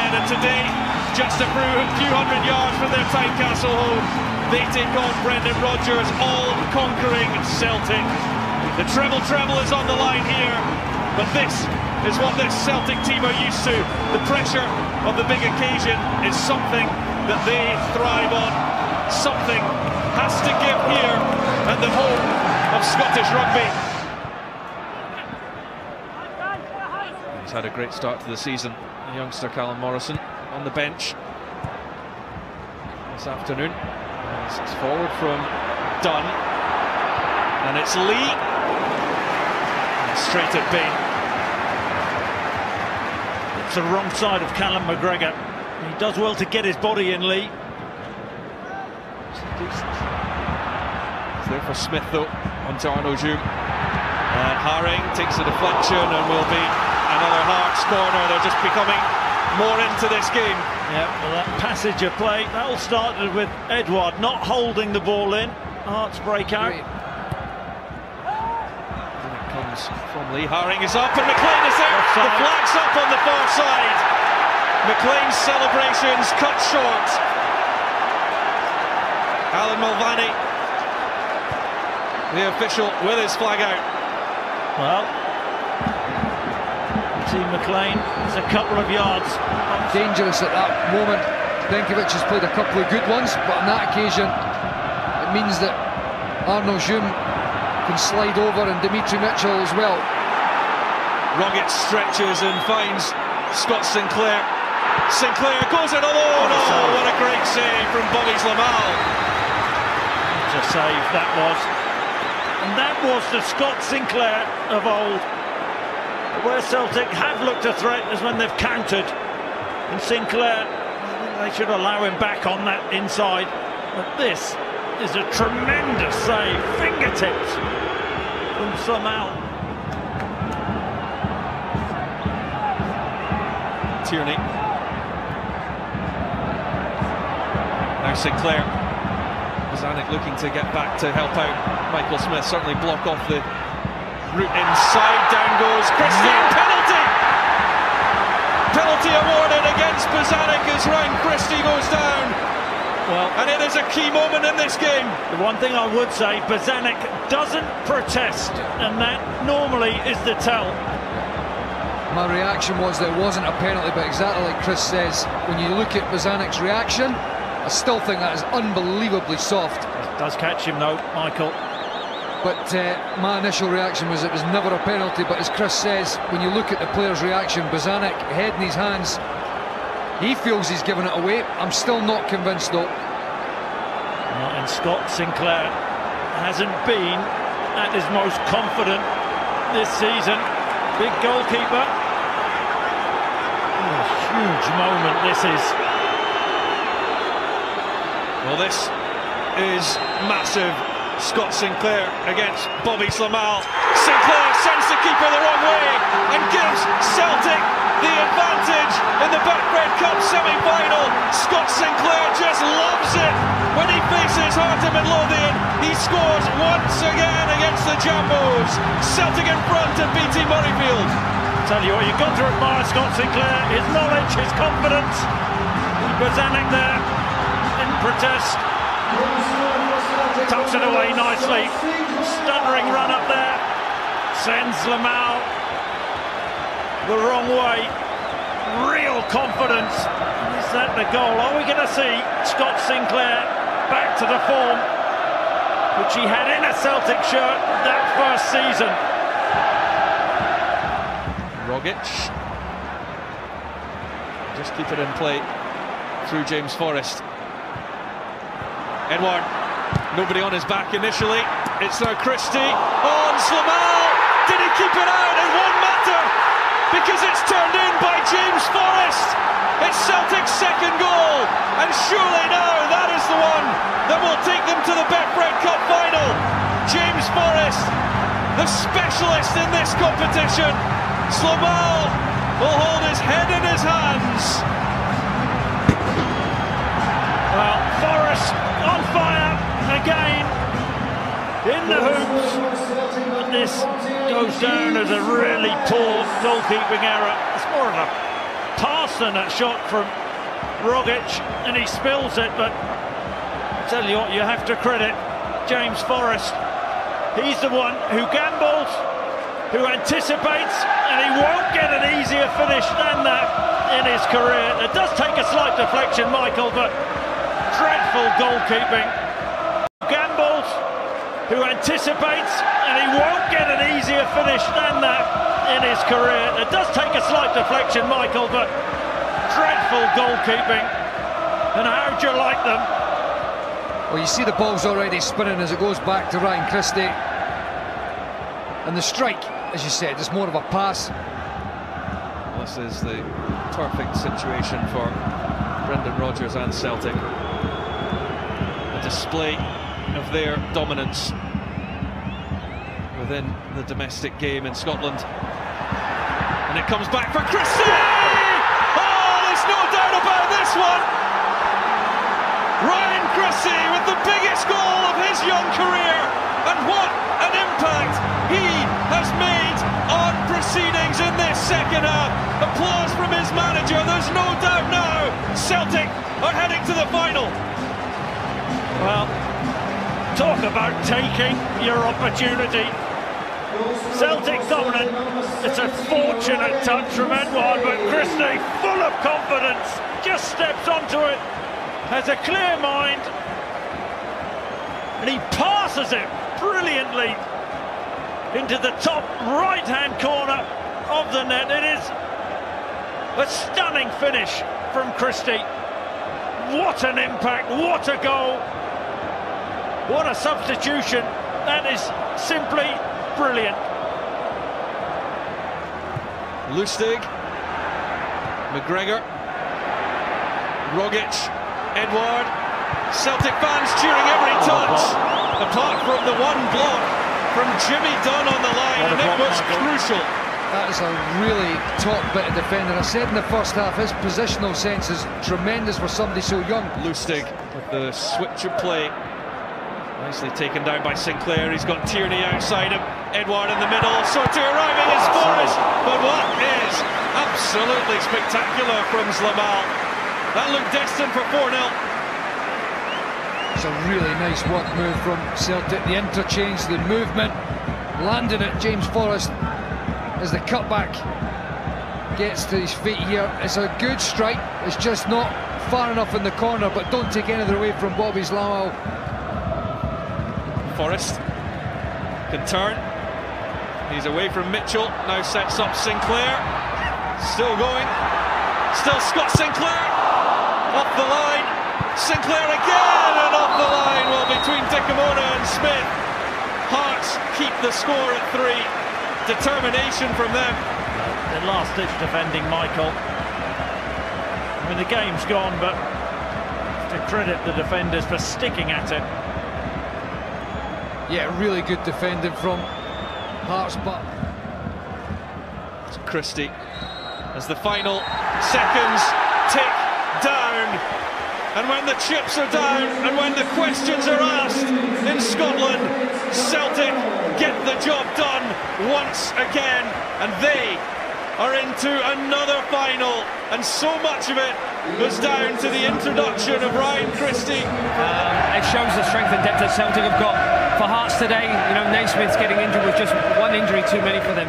again, and today, just a few hundred yards from their Tynecastle home, they take on Brendan Rodgers' all-conquering Celtic. The treble is on the line here, but this is what this Celtic team are used to. The pressure of the big occasion is something that they thrive on. Something has to give here at the home of Scottish rugby. He's had a great start to the season, the youngster Callum Morrison on the bench this afternoon. It's forward from Dunn, and it's Lee, and straight at Bain. It's the wrong side of Callum McGregor. He does well to get his body in, Lee. It's there for Smith though, onto Arnaud Djoum. And Haring takes a deflection and will be another Hearts corner. They're just becoming more into this game. Yeah, well, that passage of play, that all started with Edouard not holding the ball in. Hearts break out. And it comes from Lee. Haring is up and McLean is there. The flag's up on the far side. McLean's celebrations cut short. Alan Mulvaney, the official, with his flag out. Well, Team McLean is a couple of yards. Dangerous at that moment. Benkovic has played a couple of good ones, but on that occasion it means that Arnaud Djoum can slide over and Dimitri Mitchell as well. Rogic stretches and finds Scott Sinclair. Sinclair goes it alone. Oh, what a great save from Bobby Slamal. What a save that was. And that was the Scott Sinclair of old. Where Celtic have looked a threat is when they've countered. And Sinclair, I think they should allow him back on that inside. But this is a tremendous save. Fingertips from Slamal. Tierney. Now Sinclair. Zanuck looking to get back to help out Michael Smith. Certainly block off the route inside. Down goes Christian. Penalty! Penalty awarded against Bozanic as Ryan Christie goes down. Well, and it is a key moment in this game. The one thing I would say, Bozanic doesn't protest, and that normally is the tell. My reaction was there wasn't a penalty, but exactly like Chris says, when you look at Bozanic's reaction, I still think that is unbelievably soft. It does catch him though, Michael. But my initial reaction was it was never a penalty, but as Chris says, when you look at the player's reaction, Bozanic, head in his hands, he feels he's given it away. I'm still not convinced though. And Scott Sinclair hasn't been at his most confident this season. Big goalkeeper. What a huge moment this is. Well, this is massive. Scott Sinclair against Bobby Slamal. Sinclair sends the keeper the wrong way and gives Celtic the advantage in the Betfred Cup semi-final. Scott Sinclair just loves it when he faces Heart of Midlothian. He scores once again against the Jambos. Celtic in front at BT Murrayfield. Tell you what, you've got to admire Scott Sinclair, his knowledge, his confidence. Bozanic there, in protest. Tucks it away nicely. Stuttering run up there. Sends Lamau the wrong way. Real confidence. Is that the goal? Are we going to see Scott Sinclair back to the form which he had in a Celtic shirt that first season? Rogic. Just keep it in play through James Forrest. Edouard. Nobody on his back initially. It's now Christie on Slamal. Did he keep it out? It won't matter because it's turned in by James Forrest. It's Celtic's second goal, and surely now that is the one that will take them to the Betfred Cup final. James Forrest, the specialist in this competition. Slamal will hold his head in his hands. Well, Forrest on fire again in the hoops. But this goes down as a really poor goalkeeping error. It's more of a pass than a shot from Rogic, and he spills it, but I tell you what, you have to credit James Forrest. He's the one who gambles, who anticipates, and he won't get an easier finish than that in his career. It does take a slight deflection, Michael, but dreadful goalkeeping. Gambles, who anticipates, and he won't get an easier finish than that in his career. It does take a slight deflection, Michael, but dreadful goalkeeping. And how'd you like them? Well, you see the ball's already spinning as it goes back to Ryan Christie. And the strike, as you said, is more of a pass. This is the perfect situation for Brendan Rodgers and Celtic. A display of their dominance within the domestic game in Scotland. And it comes back for Christie! Oh, there's no doubt about this one! Ryan Christie with the biggest goal of his young career, and what an impact he has made on proceedings in this second half. Applause from his manager. There's no doubt now Celtic are heading to the final. Well, talk about taking your opportunity. Celtic dominant. It's a fortunate touch from Edouard, but Christie, full of confidence, just steps onto it, has a clear mind, and he passes it brilliantly into the top right-hand corner of the net. It is a stunning finish from Christie. What an impact, what a goal, what a substitution. That is simply brilliant. Lustig, McGregor, Rogic, Edouard. Celtic fans cheering every touch, apart from the one block from Jimmy Dunn on the line, and it was crucial. That is a really top bit of defending. I said in the first half, his positional sense is tremendous for somebody so young. Lustig with the switch of play. Nicely taken down by Sinclair. He's got Tierney outside him. Edouard in the middle. Sortie arriving as Forrest. But what is absolutely spectacular from Zlamal. That looked destined for 4-0. It's a really nice work move from Celtic. The interchange, the movement, landing at James Forrest as the cutback gets to his feet here. It's a good strike. It's just not far enough in the corner, but don't take anything away from Bobby Zlamal. Forrest can turn. He's away from Mitchell. Now sets up Sinclair. Still going. Still Scott Sinclair. Off the line. Sinclair again, and off the line. Well, between Dickamona and Smith, Hearts keep the score at 3. Determination from them. The last-ditch defending, Michael. I mean, the game's gone, but to credit the defenders for sticking at it. Yeah, really good defending from Hearts, but it's Christie as the final seconds tick down, and when the chips are down and when the questions are asked in Scotland, Celtic get the job done once again, and they are into another final, and so much of it was down to the introduction of Ryan Christie. It shows the strength and depth that Celtic have got for Hearts today. You know, Naismith's getting injured with just one injury too many for them.